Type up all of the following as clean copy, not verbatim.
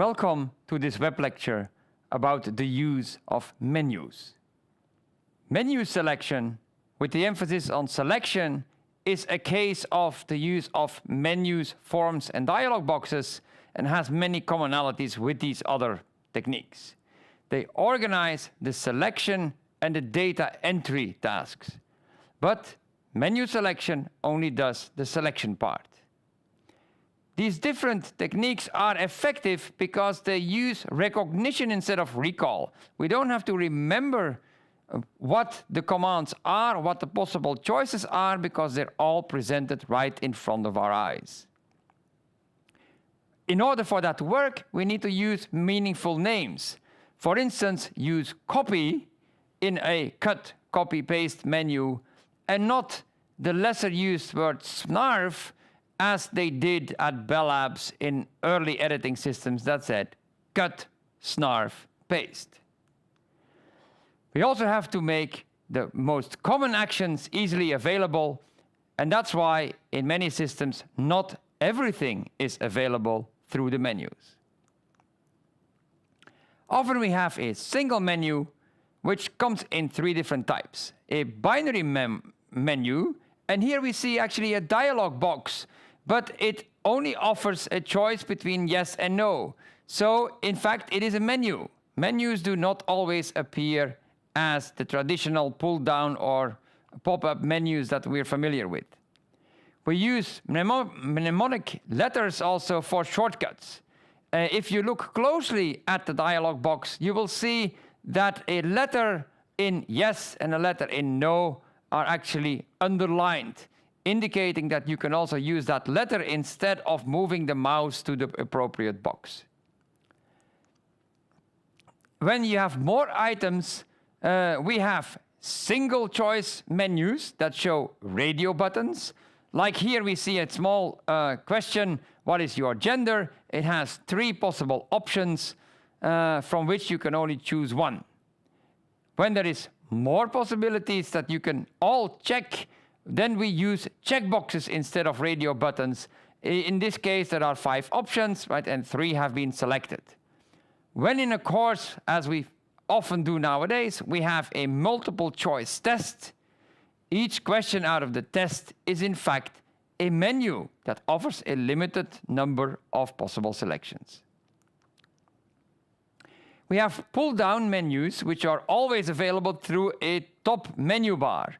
Welcome to this web lecture about the use of menus. Menu selection, with the emphasis on selection, is a case of the use of menus, forms, and dialog boxes, and has many commonalities with these other techniques. They organize the selection and the data entry tasks. But menu selection only does the selection part. These different techniques are effective because they use recognition instead of recall. We don't have to remember what the commands are, what the possible choices are, because they're all presented right in front of our eyes. In order for that to work, we need to use meaningful names. For instance, use copy in a cut, copy, paste menu, and not the lesser used word snarf, as they did at Bell Labs in early editing systems that said cut, snarf, paste. We also have to make the most common actions easily available, and that's why in many systems not everything is available through the menus. Often we have a single menu which comes in three different types. A binary menu, and here we see actually a dialog box, but it only offers a choice between yes and no. So, in fact, it is a menu. Menus do not always appear as the traditional pull-down or pop-up menus that we're familiar with. We use mnemonic letters also for shortcuts. If you look closely at the dialog box, you will see that a letter in yes and a letter in no are actually underlined, indicating that you can also use that letter instead of moving the mouse to the appropriate box. When you have more items, we have single choice menus that show radio buttons. Like here we see a small question, what is your gender? It has three possible options from which you can only choose one. When there is more possibilities that you can all check, then we use checkboxes instead of radio buttons. In this case, there are 5 options, right, and 3 have been selected. When in a course, as we often do nowadays, we have a multiple choice test. Each question out of the test is in fact a menu that offers a limited number of possible selections. We have pull-down menus, which are always available through a top menu bar.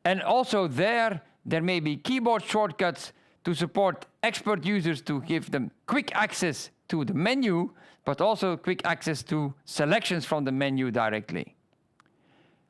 And also there may be keyboard shortcuts to support expert users to give them quick access to the menu, but also quick access to selections from the menu directly.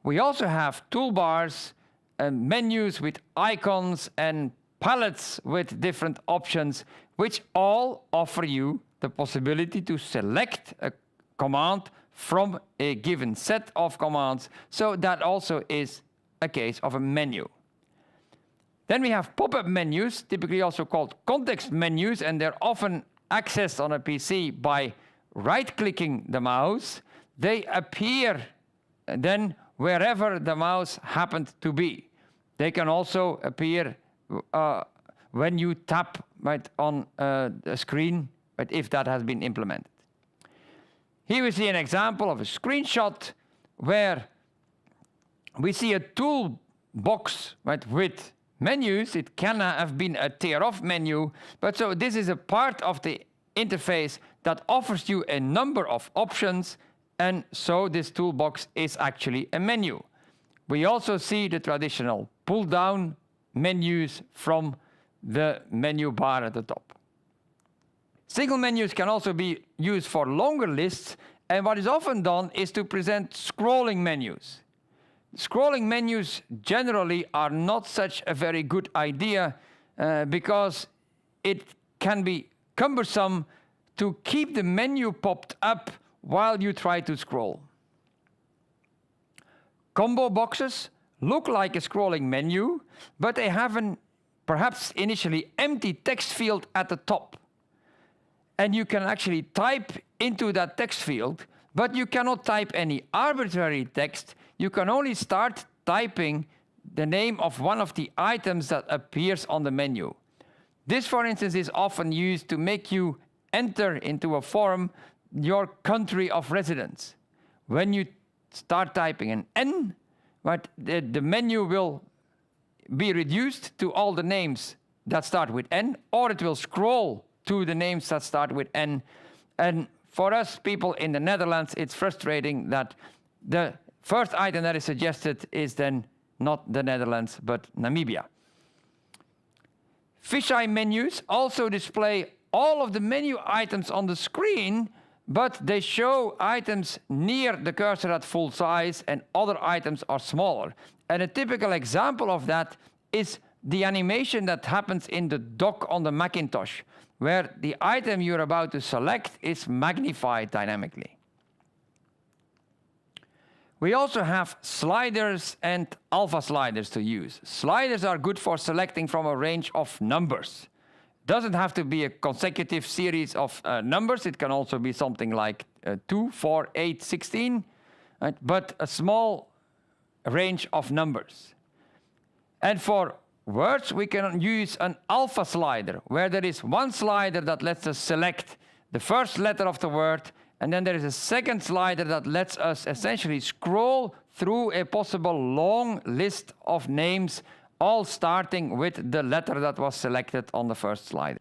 We also have toolbars and menus with icons and palettes with different options, which all offer you the possibility to select a command from a given set of commands. So that also is a case of a menu. Then we have pop-up menus, typically also called context menus, and they're often accessed on a PC by right-clicking the mouse. They appear then wherever the mouse happened to be. They can also appear when you tap right on the screen, right, if that has been implemented. Here we see an example of a screenshot where we see a toolbox, right, with menus. It can have been a tear-off menu, but so this is a part of the interface that offers you a number of options, and so this toolbox is actually a menu. We also see the traditional pull-down menus from the menu bar at the top. Single menus can also be used for longer lists, and what is often done is to present scrolling menus. Scrolling menus generally are not such a very good idea because it can be cumbersome to keep the menu popped up while you try to scroll. Combo boxes look like a scrolling menu, but they have an perhaps initially empty text field at the top. And you can actually type into that text field, but you cannot type any arbitrary text. You can only start typing the name of one of the items that appears on the menu. This, for instance, is often used to make you enter into a form your country of residence. When you start typing an N, right, the menu will be reduced to all the names that start with N, or it will scroll to the names that start with N. And for us people in the Netherlands, it's frustrating that the first item that is suggested is then not the Netherlands, but Namibia. Fisheye menus also display all of the menu items on the screen, but they show items near the cursor at full size and other items are smaller. And a typical example of that is the animation that happens in the dock on the Macintosh, where the item you're about to select is magnified dynamically. We also have sliders and alpha sliders to use. Sliders are good for selecting from a range of numbers. Doesn't have to be a consecutive series of numbers. It can also be something like 2, 4, 8, 16, right? But a small range of numbers. And for words, we can use an alpha slider, where there is one slider that lets us select the first letter of the word, and then there is a second slider that lets us essentially scroll through a possible long list of names, all starting with the letter that was selected on the first slide.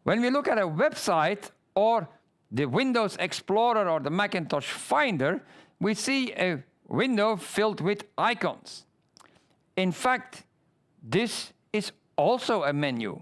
When we look at a website or the Windows Explorer or the Macintosh Finder, we see a window filled with icons. In fact, this is also a menu.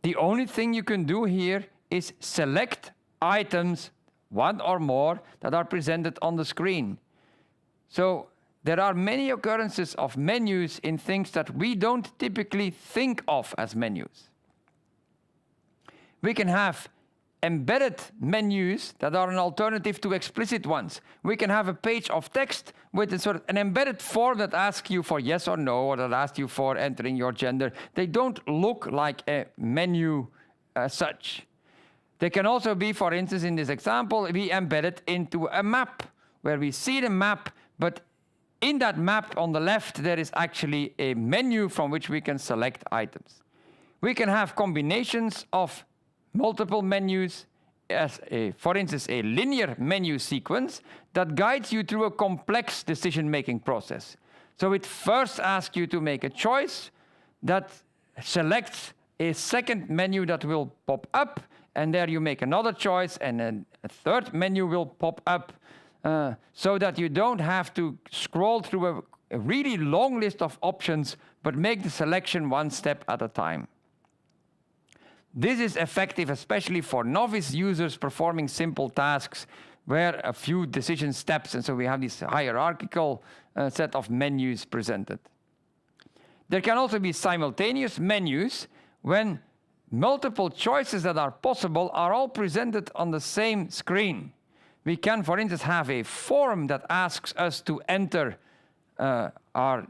The only thing you can do here is select items, one or more, that are presented on the screen. So there are many occurrences of menus in things that we don't typically think of as menus. We can have embedded menus that are an alternative to explicit ones. We can have a page of text with a sort of an embedded form that asks you for yes or no, or that asks you for entering your gender. They don't look like a menu as such. They can also be, for instance, in this example, be embedded into a map, where we see the map, but in that map on the left, there is actually a menu from which we can select items. We can have combinations of multiple menus, as for instance, a linear menu sequence that guides you through a complex decision-making process. So it first asks you to make a choice that selects a second menu that will pop up, and there you make another choice, and then a third menu will pop up, so that you don't have to scroll through a really long list of options, but make the selection one step at a time. This is effective especially for novice users performing simple tasks where a few decision steps, and so we have this hierarchical set of menus presented. There can also be simultaneous menus when multiple choices that are possible are all presented on the same screen. We can, for instance, have a form that asks us to enter our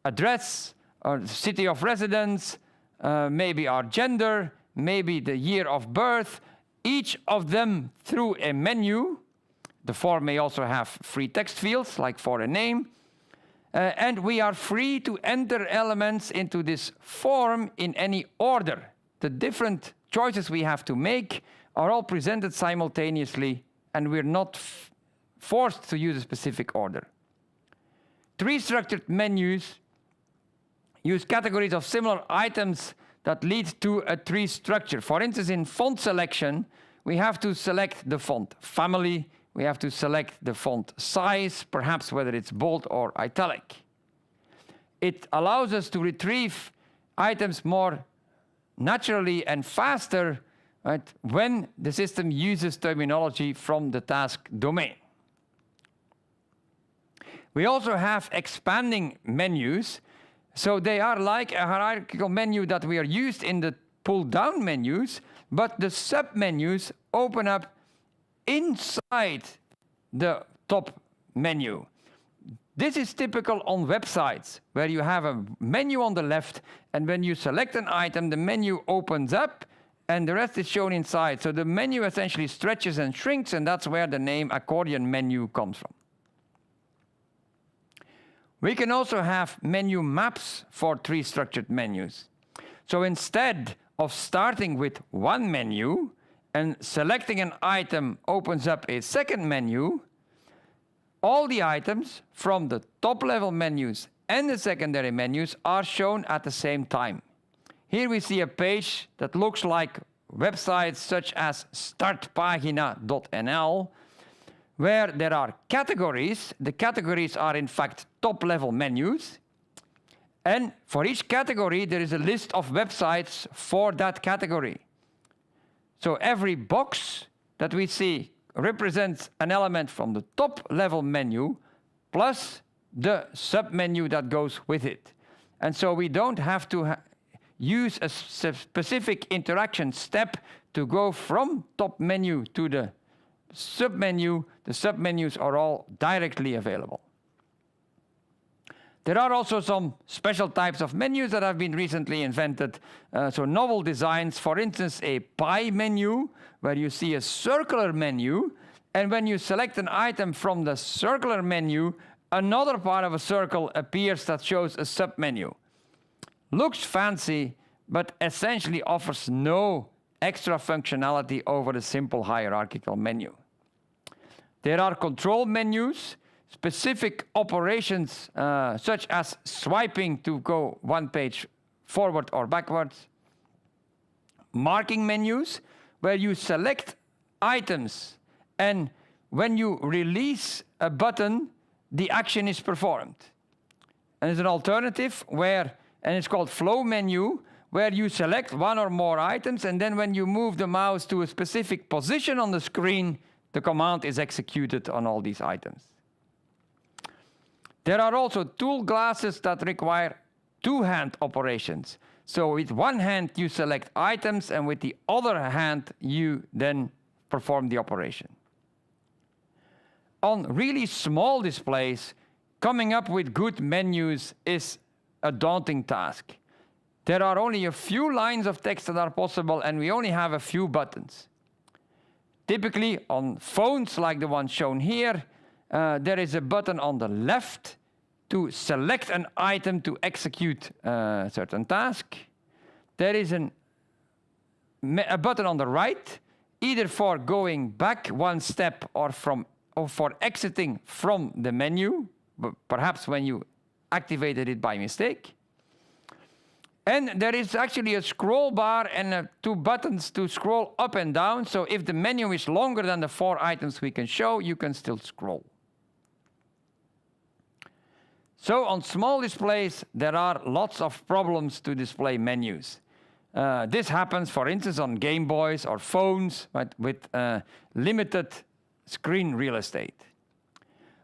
address, or city of residence, maybe our gender, maybe the year of birth, each of them through a menu. The form may also have free text fields, like for a name. And we are free to enter elements into this form in any order. The different choices we have to make are all presented simultaneously, and we're not forced to use a specific order. Tree-structured menus use categories of similar items that lead to a tree structure. For instance, in font selection, we have to select the font family, we have to select the font size, perhaps whether it's bold or italic. It allows us to retrieve items more naturally and faster, right, when the system uses terminology from the task domain. We also have expanding menus. So they are like a hierarchical menu that we are used in the pull-down menus, but the sub-menus open up inside the top menu. This is typical on websites, where you have a menu on the left, and when you select an item, the menu opens up, and the rest is shown inside. So the menu essentially stretches and shrinks, and that's where the name accordion menu comes from. We can also have menu maps for tree-structured menus. So instead of starting with one menu and selecting an item opens up a second menu, all the items from the top-level menus and the secondary menus are shown at the same time. Here we see a page that looks like websites such as startpagina.nl, where there are categories. The categories are in fact top-level menus. And for each category, there is a list of websites for that category. So every box that we see represents an element from the top-level menu plus the sub-menu that goes with it. And so we don't have to use a specific interaction step to go from top menu to the sub-menu. The sub-menus are all directly available. There are also some special types of menus that have been recently invented. So novel designs, for instance, a pie menu, where you see a circular menu, and when you select an item from the circular menu, another part of a circle appears that shows a sub-menu. Looks fancy, but essentially offers no extra functionality over the simple hierarchical menu. There are control menus, specific operations such as swiping to go one page forward or backwards. Marking menus, where you select items and when you release a button, the action is performed. And there's an alternative and it's called flow menu, where you select one or more items and then when you move the mouse to a specific position on the screen, the command is executed on all these items. There are also tool glasses that require two-hand operations. So with one hand you select items and with the other hand you then perform the operation. On really small displays, coming up with good menus is a daunting task. There are only a few lines of text that are possible and we only have a few buttons. Typically on phones like the one shown here, there is a button on the left to select an item to execute a certain task. There is a button on the right, either for going back one step or for exiting from the menu, perhaps when you activated it by mistake. And there is actually a scroll bar and two buttons to scroll up and down. So if the menu is longer than the 4 items we can show, you can still scroll. So on small displays, there are lots of problems to display menus. This happens, for instance, on Game Boys or phones, right, with limited screen real estate.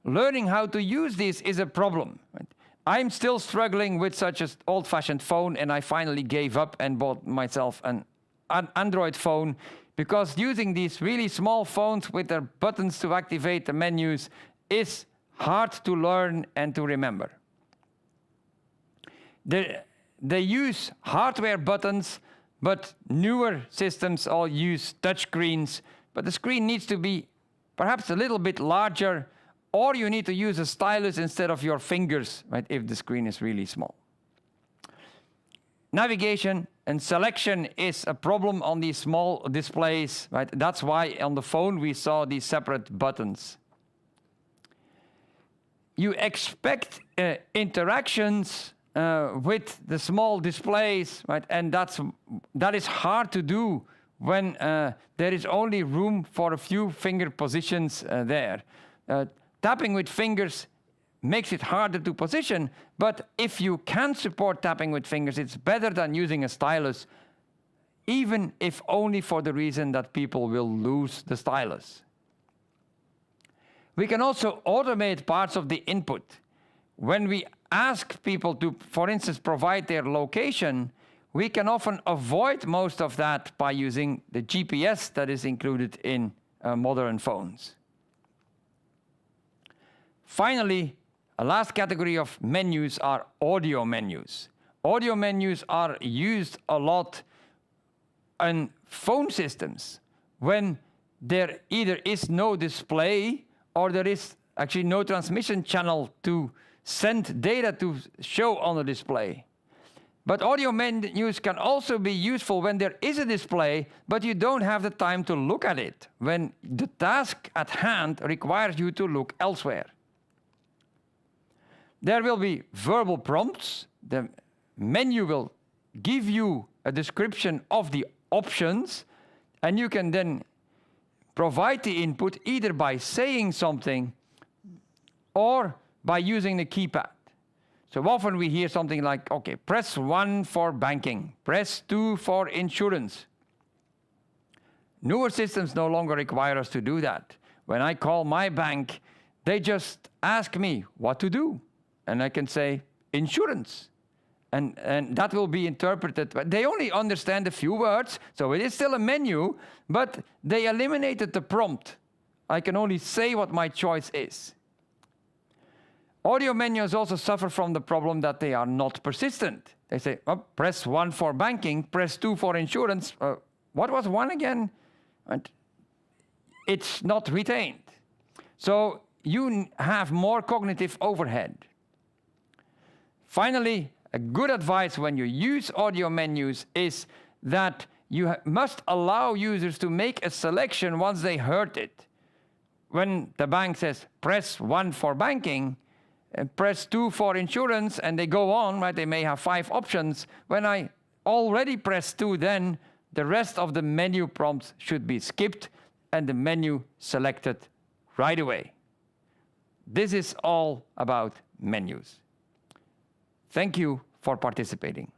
Learning how to use this is a problem. Right? I'm still struggling with such an old-fashioned phone, and I finally gave up and bought myself an Android phone, because using these really small phones with their buttons to activate the menus is hard to learn and to remember. They use hardware buttons, but newer systems all use touchscreens, but the screen needs to be perhaps a little bit larger, or you need to use a stylus instead of your fingers, right, if the screen is really small. Navigation and selection is a problem on these small displays, right? That's why on the phone we saw these separate buttons. You expect interactions with the small displays, right? And that is hard to do when there is only room for a few finger positions there. Tapping with fingers makes it harder to position, but if you can support tapping with fingers, it's better than using a stylus, even if only for the reason that people will lose the stylus. We can also automate parts of the input. When we ask people to, for instance, provide their location, we can often avoid most of that by using the GPS that is included in modern phones. Finally, a last category of menus are audio menus. Audio menus are used a lot on phone systems when there either is no display or there is actually no transmission channel to send data to show on the display. But audio menus can also be useful when there is a display, but you don't have the time to look at it, when the task at hand requires you to look elsewhere. There will be verbal prompts. The menu will give you a description of the options, and you can then provide the input either by saying something or by using the keypad. So often we hear something like, okay, press 1 for banking, press 2 for insurance. Newer systems no longer require us to do that. When I call my bank, they just ask me what to do. And I can say, insurance. And that will be interpreted. But they only understand a few words, so it is still a menu, but they eliminated the prompt. I can only say what my choice is. Audio menus also suffer from the problem that they are not persistent. They say, oh, press 1 for banking, press 2 for insurance. What was 1 again? And it's not retained. So you have more cognitive overhead. Finally, a good advice when you use audio menus is that you must allow users to make a selection once they heard it. When the bank says, press 1 for banking, press 2 for insurance, and they go on, right? They may have 5 options. When I already press 2, then the rest of the menu prompts should be skipped and the menu selected right away. This is all about menus. Thank you for participating.